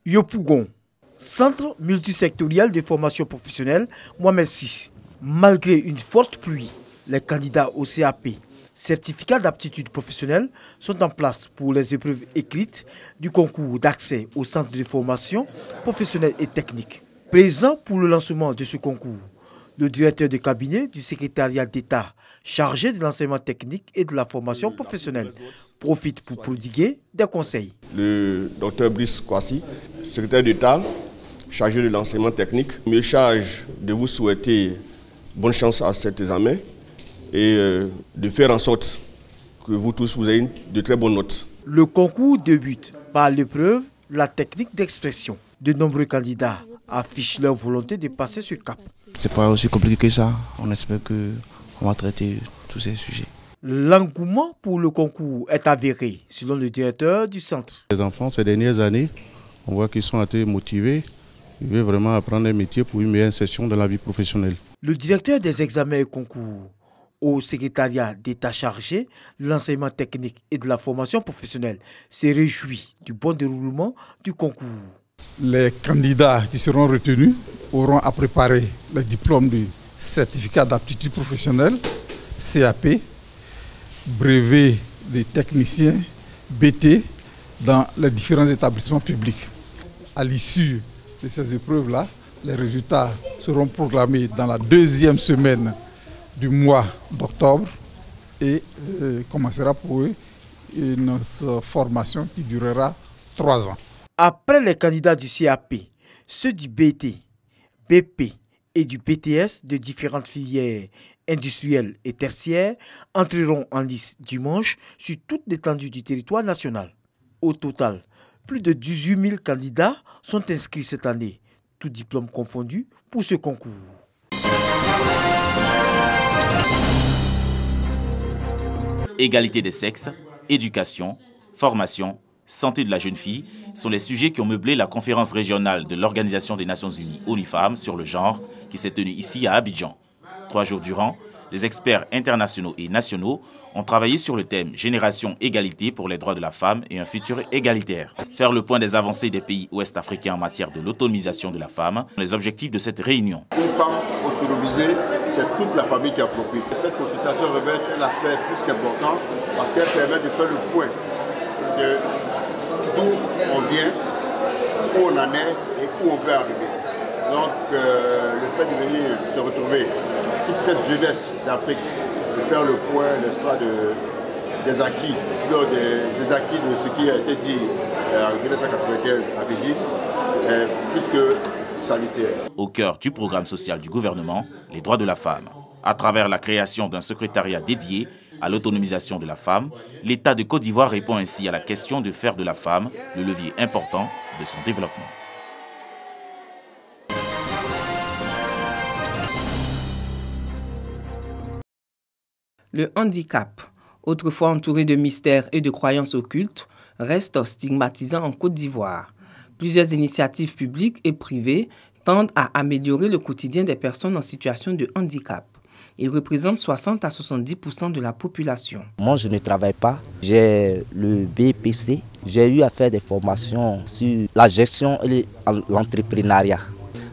Yopougon, centre multisectoriel de formation professionnelle, Mohamed VI. Malgré une forte pluie, les candidats au CAP, certificat d'aptitude professionnelle, sont en place pour les épreuves écrites du concours d'accès au centre de formation professionnelle et technique. Présent pour le lancement de ce concours, le directeur de cabinet du secrétariat d'État chargé de l'enseignement technique et de la formation professionnelle profite pour prodiguer des conseils. Le docteur Brice Kwasi, secrétaire d'État chargé de l'enseignement technique, me charge de vous souhaiter bonne chance à cet examen et de faire en sorte que vous tous vous ayez de très bonnes notes. Le concours débute par l'épreuve de la technique d'expression. De nombreux candidats affichent leur volonté de passer ce cap. C'est pas aussi compliqué que ça. On espère qu'on va traiter tous ces sujets. L'engouement pour le concours est avéré, selon le directeur du centre. Les enfants, ces dernières années, on voit qu'ils sont assez motivés. Ils veulent vraiment apprendre un métier pour une meilleure insertion dans la vie professionnelle. Le directeur des examens et concours au secrétariat d'État chargé de l'enseignement technique et de la formation professionnelle se réjouit du bon déroulement du concours. Les candidats qui seront retenus auront à préparer le diplôme du certificat d'aptitude professionnelle, CAP, brevet des techniciens, BT, dans les différents établissements publics. À l'issue de ces épreuves-là, les résultats seront proclamés dans la deuxième semaine du mois d'octobre et commencera pour eux une formation qui durera 3 ans. Après les candidats du CAP, ceux du BT, BP et du BTS de différentes filières industrielles et tertiaires entreront en lice dimanche sur toute l'étendue du territoire national. Au total, plus de 18 000 candidats sont inscrits cette année, tous diplômes confondus, pour ce concours. Égalité des sexes, éducation, formation, santé de la jeune fille sont les sujets qui ont meublé la conférence régionale de l'Organisation des Nations Unies ONU-Femmes sur le genre qui s'est tenue ici à Abidjan. 3 jours durant, les experts internationaux et nationaux ont travaillé sur le thème « Génération égalité pour les droits de la femme et un futur égalitaire ». Faire le point des avancées des pays ouest-africains en matière de l'autonomisation de la femme, les objectifs de cette réunion. Une femme autonomisée, c'est toute la famille qui en profite. Cette consultation revêt un aspect plus qu'important parce qu'elle permet de faire le point de d'où on vient, où on en est et où on veut arriver. Donc le fait de venir se retrouver, toute cette jeunesse d'Afrique, de faire le point, n'est-ce pas, des acquis, des acquis de ce qui a été dit en 1995 à Beijing, plus que salutaire. Au cœur du programme social du gouvernement, les droits de la femme. À travers la création d'un secrétariat dédié à l'autonomisation de la femme, l'État de Côte d'Ivoire répond ainsi à la question de faire de la femme le levier important de son développement. Le handicap, autrefois entouré de mystères et de croyances occultes, reste stigmatisant en Côte d'Ivoire. Plusieurs initiatives publiques et privées tendent à améliorer le quotidien des personnes en situation de handicap. Ils représentent 60 à 70% de la population. Moi, je ne travaille pas. J'ai le BPC. J'ai eu à faire des formations sur la gestion et l'entrepreneuriat.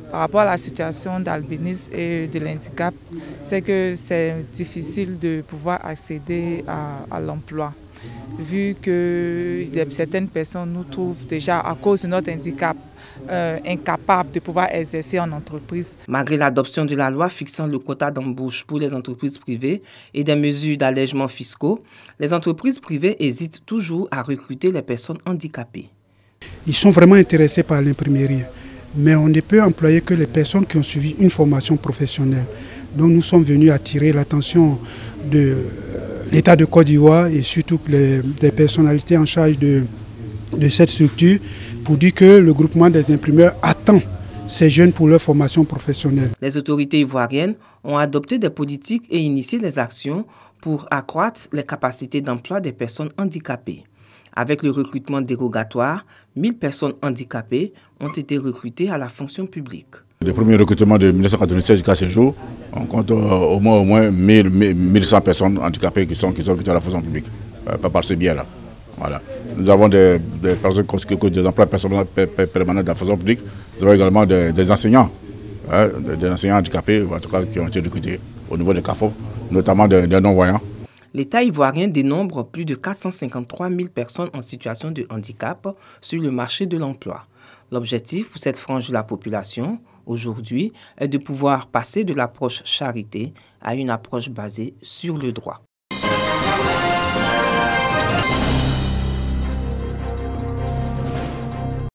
Par rapport à la situation d'albinisme et de l'handicap, c'est que c'est difficile de pouvoir accéder à l'emploi, vu que certaines personnes nous trouvent déjà, à cause de notre handicap, incapables de pouvoir exercer en entreprise. Malgré l'adoption de la loi fixant le quota d'embauche pour les entreprises privées et des mesures d'allègement fiscaux, les entreprises privées hésitent toujours à recruter les personnes handicapées. Ils sont vraiment intéressés par l'imprimerie, mais on ne peut employer que les personnes qui ont suivi une formation professionnelle. Donc nous sommes venus attirer l'attention de l'État de Côte d'Ivoire et surtout des personnalités en charge de cette structure pour dire que le groupement des imprimeurs attend ces jeunes pour leur formation professionnelle. Les autorités ivoiriennes ont adopté des politiques et initié des actions pour accroître les capacités d'emploi des personnes handicapées. Avec le recrutement dérogatoire, 1000 personnes handicapées ont été recrutées à la fonction publique. Le premier recrutement de 1996 jusqu'à ce jour, on compte au moins 1100 personnes handicapées qui sont recrutées à la fonction publique, par ce biais-là. Voilà. Nous avons des personnes des emplois permanents de la fonction publique. Nous avons également des enseignants, des enseignants handicapés, en tout cas, qui ont été recrutés au niveau des CAFO, notamment des non-voyants. L'État ivoirien dénombre plus de 453 000 personnes en situation de handicap sur le marché de l'emploi. L'objectif pour cette frange de la population, aujourd'hui, est de pouvoir passer de l'approche charité à une approche basée sur le droit.